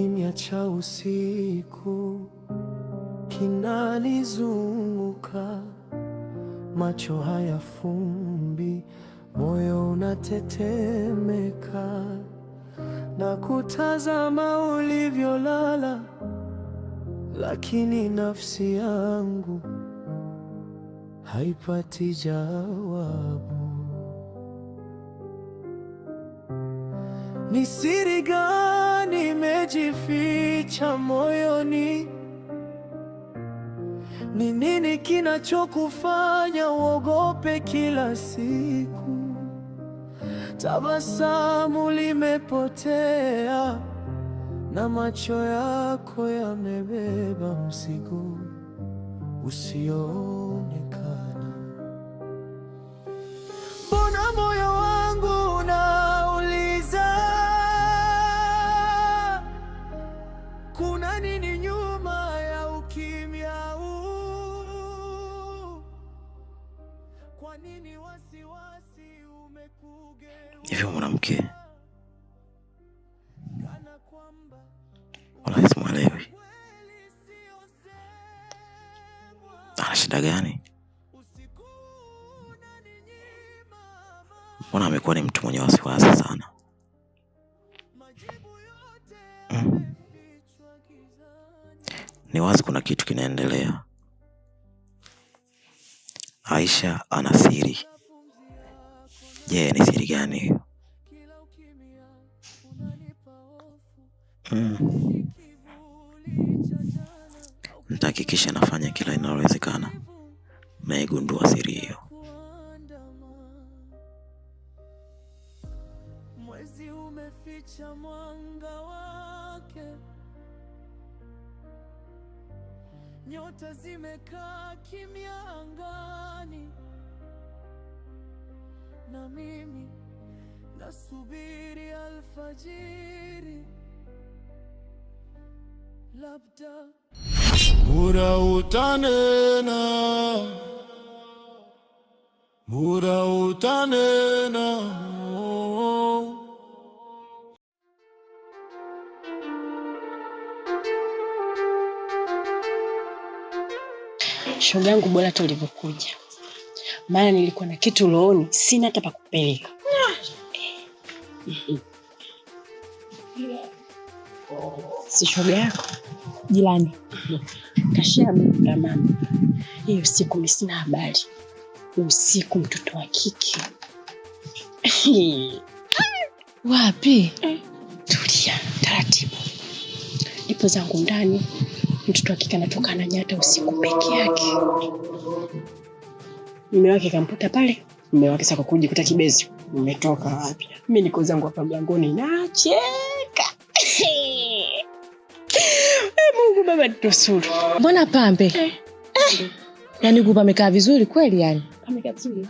Kimya cha usiku kinanizunguka, macho hayafumbi, moyo unatetemeka, na kutazama ulivyolala, lakini nafsi yangu haipati jawabu. Ni siri gani imejificha moyoni? Ni nini kinachokufanya uogope kila siku? Tabasamu limepotea na macho yako yamebeba mzigo usioonekana. Mbona moyo wangu unauliza, kuna nini nyuma ya ukimya huu? Kwa nini wasiwasi umekugeuka? Hivyo mwanamke wala simuelewi, ana shida gani? Mbona amekuwa ni mtu mwenye wasiwasi sana? Ni wazi kuna kitu kinaendelea. Aisha ana siri. Je, ni siri gani hiyo? Nitahakikisha nafanya kila linalowezekana naigundua siri hiyo. Mwezi umeficha mwanga wake, nyota zimekaa kimya angani, na mimi nasubiri alfajiri. Labda muda utanena, muda utanena. Shoga yangu, bora hata ulivyokuja, maana nilikuwa na kitu rohoni, sina hata pa kupeleka. Si shoga yako jirani kashabuka mama. Hiyo siku mimi sina habari. Usiku mtoto wa kike. Wapi? Tulia taratibu. Nipo zangu ndani, mtoto wa kike anatoka na nyata usiku peke yake. Mume wake kamputa pale. Mume wake sasa kujikuta kibezi. Umetoka wapi? Mimi niko zangu hapa mlangoni nacheka. Mungu baba tutusuru. Mbona pambe? Yaani kupa amekaa vizuri kweli yani? Amekaa vizuri.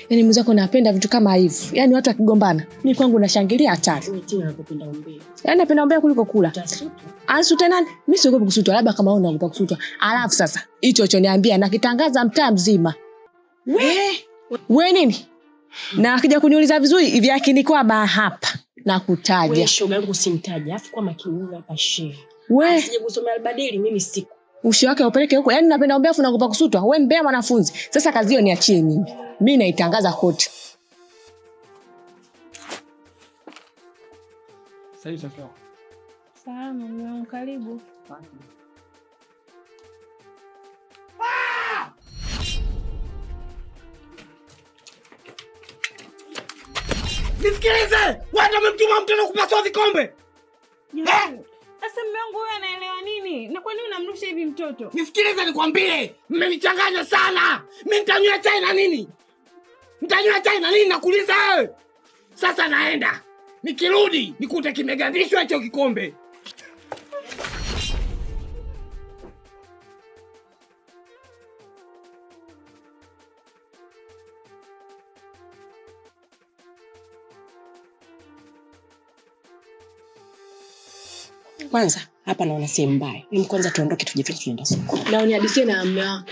Yaani mzako napenda vitu kama hivi. Yaani watu wakigombana, mimi kwangu nashangilia hatari. Mimi tena nakupenda umbea. Yaani napenda umbea kuliko kula. Tasutwa. Anasuta nani? Mimi siogopi kusutwa, labda kama wewe unaogopa kusutwa. Alafu sasa, hicho choniambia nakitangaza mtaa mzima. We nini? Na akija kuniuliza vizuri hivi akinikwama hapa na kutaja. Wewe shoga yangu usimtaje. Afu kwa makini hapa shehe. We asije kusomea albadili mimi siku. Ushi wake upeleke huko. Yaani napenda umbea afu naogopa kusutwa. Wewe mbea mwanafunzi. Sasa kazi hiyo niachie mimi. Mimi naitangaza kote. Sasa sawa. Sawa, mwanangu karibu. Nisikilize! Wewe ndio umemtuma mtoto kupasua vikombe. Sasa mume wangu wewe anaelewa nini? Na kwa nini unamrusha hivi mtoto? Nisikilize nikwambie, mmenichanganya sana. Mimi nitanywa chai na nini? Nitanywa chai na nini nakuuliza wewe? Sasa naenda. Nikirudi nikute kimegandishwa hicho kikombe. Kwanza hapa naona sehemu mbaya. Mimi kwanza tuondoke tujifiche tunaenda soko. Na uniadisie na mume wako.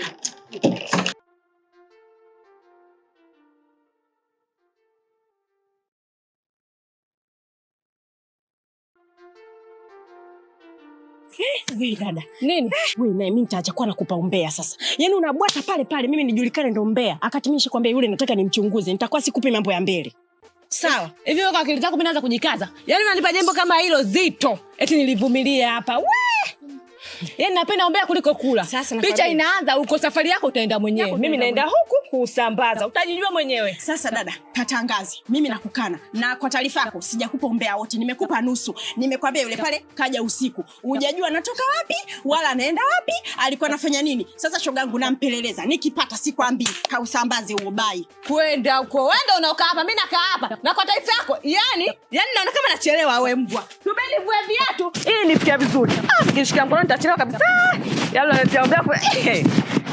Wewe dada. Nini? Wewe naye mimi nitaacha kwa nakupa umbea sasa. Yaani unabwata pale pale mimi nijulikane ndo umbea. Akati mimi nishakwambia yule nataka nimchunguze. Nitakuwa sikupi mambo ya mbele. Sawa. Hivi wewe kwa akili zako unaanza kujikaza. Yaani unanipa jambo kama hilo zito. Eti nilivumilie hapa. Yaani napenda umbea kuliko kula. Picha inaanza huko, safari yako utaenda mwenyewe. Mimi naenda huku kusambaza. Utajijua mwenyewe. Sasa dada, katangazi. Mimi nakukana. Na kwa taarifa yako sijakupa umbea wote. Nimekupa nusu. Nimekwambia yule pale kaja usiku. Hujajua anatoka wapi wala anaenda wapi, alikuwa anafanya nini. Sasa shogangu nampeleleza. Nikipata sikwambii kausambaze huo bai. Kwenda huko. Wewe ndio unaokaa hapa, mimi nakaa hapa. Na kwa taarifa yako, yani naona kama nachelewa wewe mbwa. Subiri vue viatu ili nifikie vizuri. Nikishika mkono nitachelewa kabisa. Yaani unaletea umbea.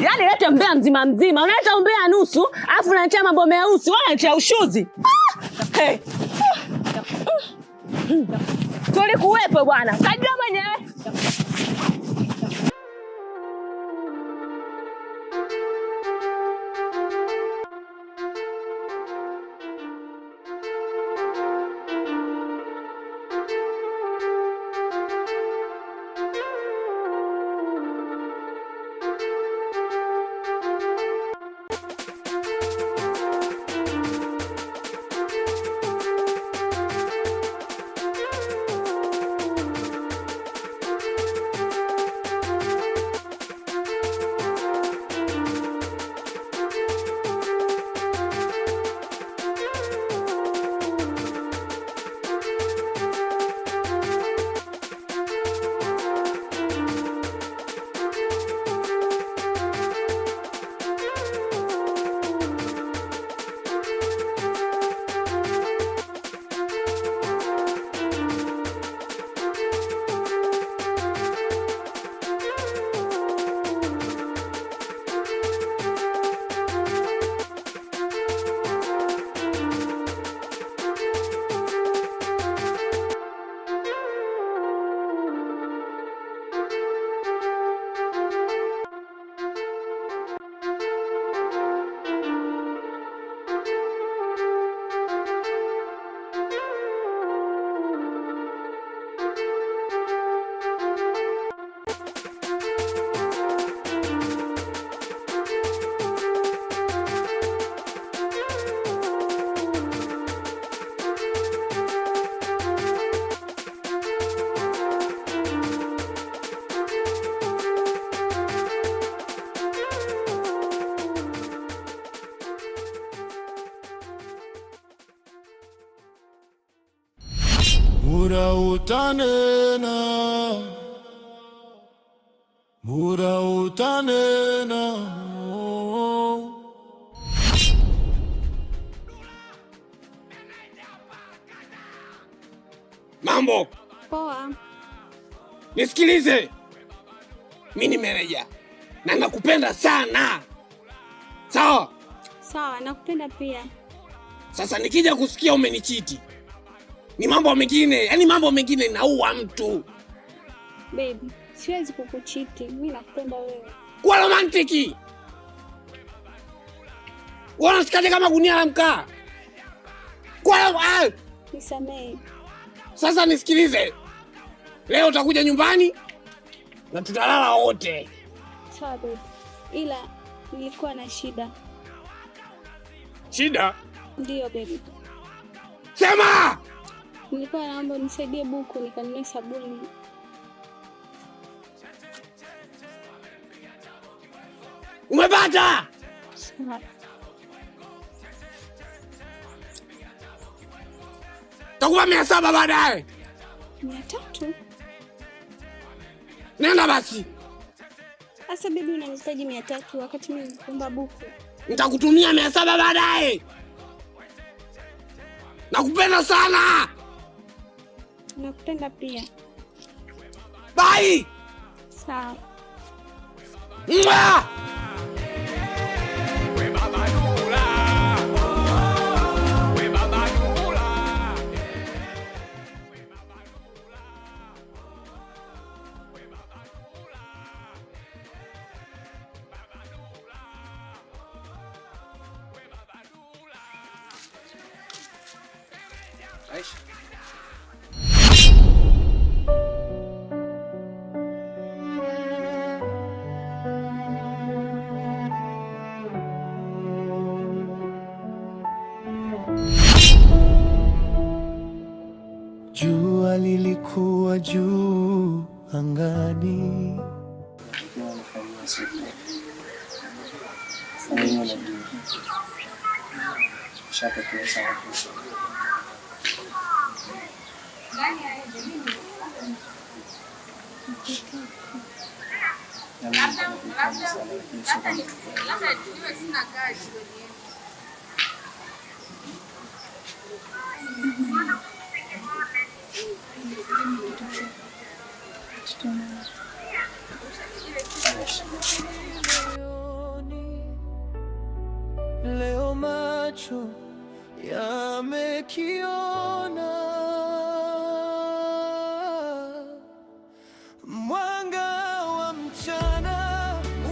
Yaani leta umbea mzima mzima. Unaleta umbea nusu, afu unaletea mambo meusi, wala unaletea ushuzi. Tulikuwepo bwana. Kajua mwenyewe. Mura utanena, mura utanena. Mambo. Poa. Nisikilize. Mimi ni meneja. Na nakupenda sana. Sawa? Sawa, nakupenda pia. Sasa nikija kusikia umenichiti, ni mambo mengine, yani mambo mengine naua mtu. Baby, siwezi kukuchiti. Mimi nakupenda wewe. Kwa romantiki. Unasikaje kama gunia la mkaa? Nisamehe. Sasa nisikilize. Leo utakuja nyumbani na tutalala wote. Sawa baby. Ila nilikuwa na shida. Shida? Ndio baby. Sema! Nilikuwa naomba unisaidie buku nikanunue sabuni. Umepata? Sawa. Takuwa 700 baadaye. 300? Nenda basi. Sasa bibi unanihitaji 300 wakati mimi nikuomba buku. Nitakutumia 700 baadaye. Nakupenda sana. Nakupenda pia. Bye. Sawa. Mwah! Aisha. angani. Leo macho yamekiona mwanga wa mchana,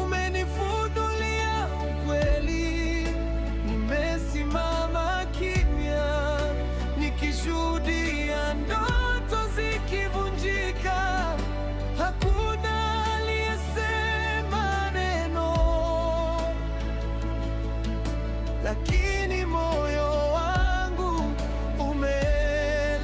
umenifunulia ukweli. Nimesimama kimya nikishuhudia ndoto zikivunjika. Hakuna aliyesema neno, lakini moyo wangu umeelewa.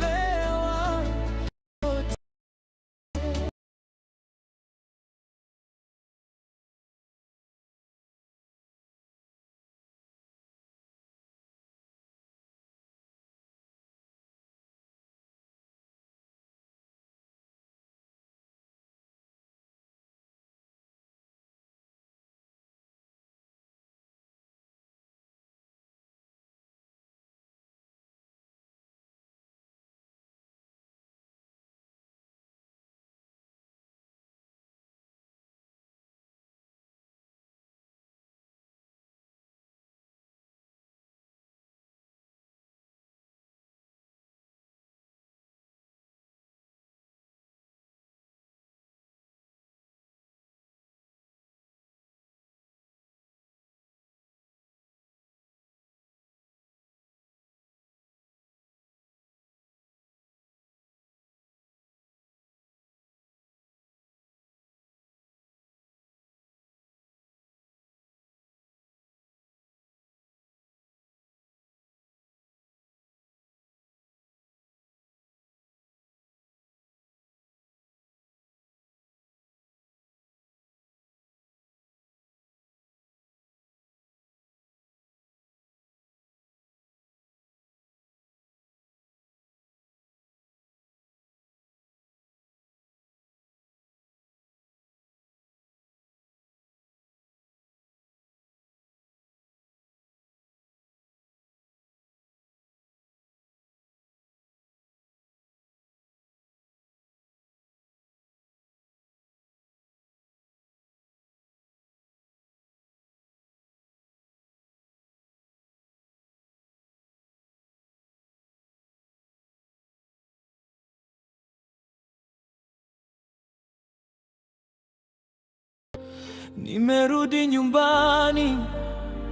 Nimerudi nyumbani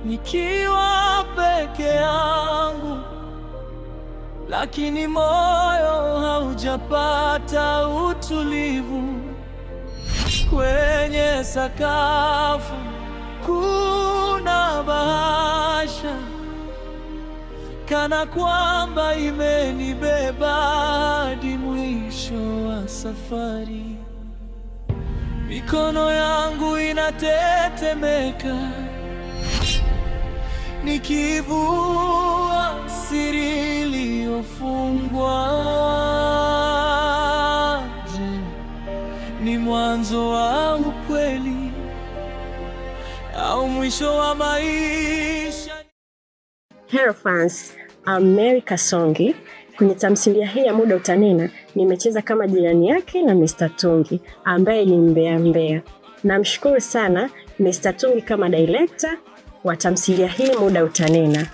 nikiwa peke yangu, lakini moyo haujapata utulivu. Kwenye sakafu kuna bahasha, kana kwamba imenibeba hadi mwisho wa safari. Mikono yangu inatetemeka nikivua siri iliyofungwa. Je, ni mwanzo wa ukweli au mwisho wa maisha? Hello fans, I'm Mary Kasongi. Kwenye tamthilia hii ya Muda Utanena nimecheza kama jirani yake na Mr. Tungi ambaye ni mbea. Namshukuru sana Mr. Tungi kama director wa tamthilia hii Muda Utanena.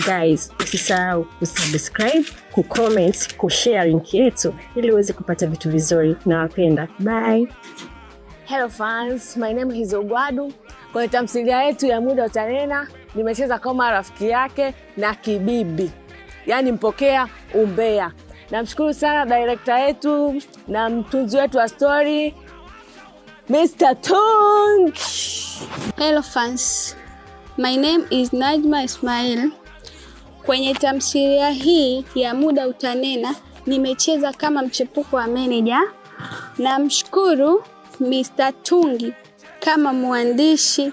Guys, usisahau kusubscribe, kucomment, kushare link yetu ili uweze kupata vitu vizuri. Nawapenda. Bye. Hello fans, my name is Ogwadu. Kwenye tamthilia yetu ya Muda Utanena nimecheza kama rafiki yake na kibibi, yani mpokea umbea. Namshukuru sana director yetu na mtunzi wetu wa story Mr. Tung. Hello fans, my name is Najma Ismail. Kwenye tamthilia hii ya Muda Utanena nimecheza kama mchepuko wa manager. Namshukuru Mr. Tungi kama mwandishi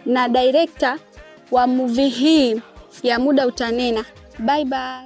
na director wa movie hii ya Muda Utanena. Bye bye.